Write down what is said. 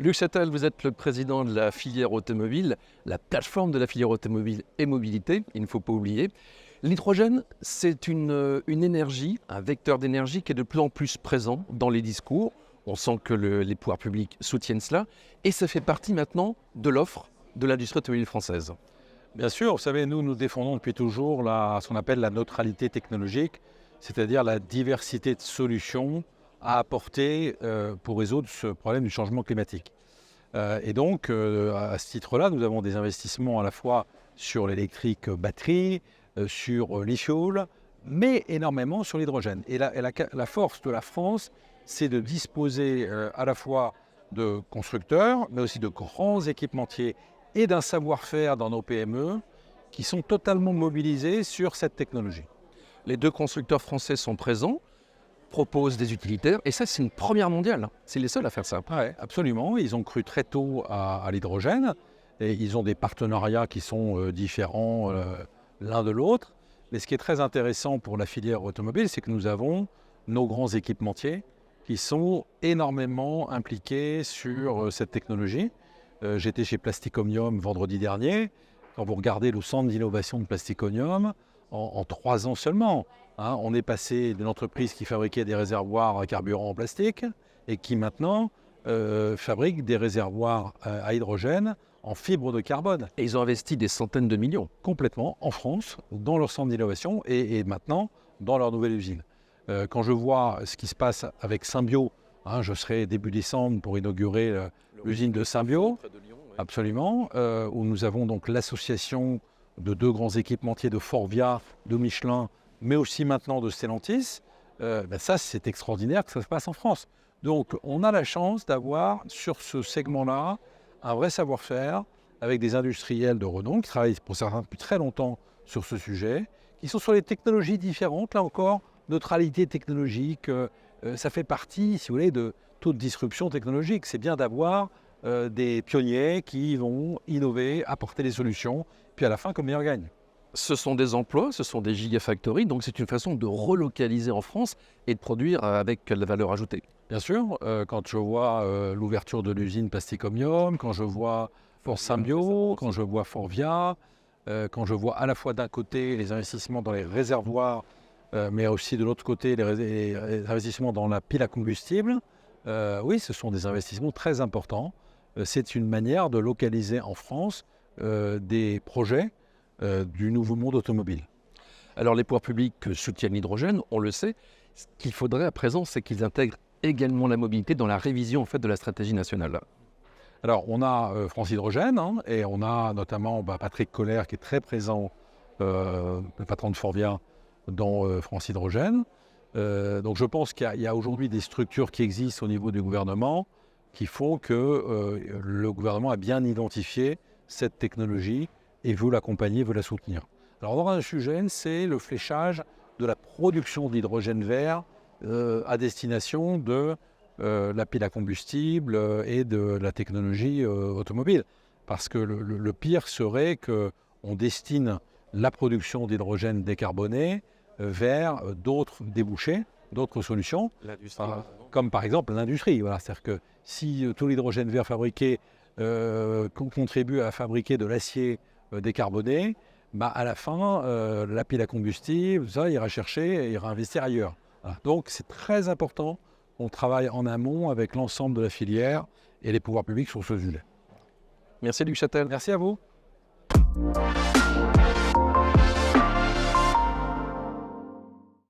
Luc Châtel, vous êtes le président de la filière automobile, la plateforme de la filière automobile et mobilité, il ne faut pas oublier. L'hydrogène, c'est une énergie, un vecteur d'énergie qui est de plus en plus présent dans les discours. On sent que les pouvoirs publics soutiennent cela et ça fait partie maintenant de l'offre de l'industrie automobile française. Bien sûr, vous savez, nous défendons depuis toujours ce qu'on appelle la neutralité technologique, c'est-à-dire la diversité de solutions à apporter pour résoudre ce problème du changement climatique. Et donc, à ce titre-là, nous avons des investissements à la fois sur l'électrique batterie, sur l'e-fuel, mais énormément sur l'hydrogène. Et la force de la France, c'est de disposer à la fois de constructeurs, mais aussi de grands équipementiers et d'un savoir-faire dans nos PME qui sont totalement mobilisés sur cette technologie. Les deux constructeurs français sont présents, proposent des utilitaires, et ça c'est une première mondiale, c'est les seuls à faire ça. Oui, absolument, ils ont cru très tôt à l'hydrogène, et ils ont des partenariats qui sont différents l'un de l'autre, mais ce qui est très intéressant pour la filière automobile, c'est que nous avons nos grands équipementiers qui sont énormément impliqués sur cette technologie. J'étais chez Plasticomnium vendredi dernier. Quand vous regardez le centre d'innovation de Plasticomnium, en 3 ans seulement, on est passé d'une entreprise qui fabriquait des réservoirs à carburant en plastique et qui maintenant fabrique des réservoirs à hydrogène en fibre de carbone. Et ils ont investi des centaines de millions. Complètement, en France, dans leur centre d'innovation et maintenant dans leur nouvelle usine. Quand je vois ce qui se passe avec Symbio, je serai début décembre pour inaugurer l'usine de Symbio, absolument, où nous avons donc l'association de 2 grands équipementiers de Forvia, de Michelin, mais aussi maintenant de Stellantis. Ça, c'est extraordinaire que ça se passe en France. Donc, on a la chance d'avoir sur ce segment-là un vrai savoir-faire avec des industriels de renom qui travaillent pour certains depuis très longtemps sur ce sujet, qui sont sur des technologies différentes. Là encore, neutralité technologique, ça fait partie, si vous voulez, de toute disruption technologique. C'est bien d'avoir des pionniers qui vont innover, apporter des solutions, puis à la fin, que le meilleur gagne. Ce sont des emplois, ce sont des gigafactories, donc c'est une façon de relocaliser en France et de produire avec la valeur ajoutée. Bien sûr, quand je vois l'ouverture de l'usine Plasticomnium, quand je vois Symbio, quand je vois Forvia, quand je vois à la fois d'un côté les investissements dans les réservoirs, mais aussi de l'autre côté les investissements dans la pile à combustible, oui, ce sont des investissements très importants. C'est une manière de localiser en France des projets du nouveau monde automobile. Alors les pouvoirs publics soutiennent l'hydrogène, on le sait. Ce qu'il faudrait à présent, c'est qu'ils intègrent également la mobilité dans la révision en fait, de la stratégie nationale. Alors on a France Hydrogène et on a notamment Patrick Koller qui est très présent, le patron de Forvia, dans France Hydrogène. Donc je pense qu'il y a aujourd'hui des structures qui existent au niveau du gouvernement qui font que le gouvernement a bien identifié cette technologie et veut l'accompagner, veut la soutenir. Alors dans un sujet, c'est le fléchage de la production d'hydrogène vert à destination de la pile à combustible et de la technologie automobile. Parce que le pire serait qu'on destine la production d'hydrogène décarboné vers d'autres débouchés, d'autres solutions, comme par exemple l'industrie. Voilà. C'est-à-dire que si tout l'hydrogène vert fabriqué contribue à fabriquer de l'acier décarboné, à la fin, la pile à combustible, ça ira chercher et ira investir ailleurs. Voilà. Donc c'est très important qu'on travaille en amont avec l'ensemble de la filière et les pouvoirs publics sur ce sujet. Merci Luc Châtel. Merci à vous.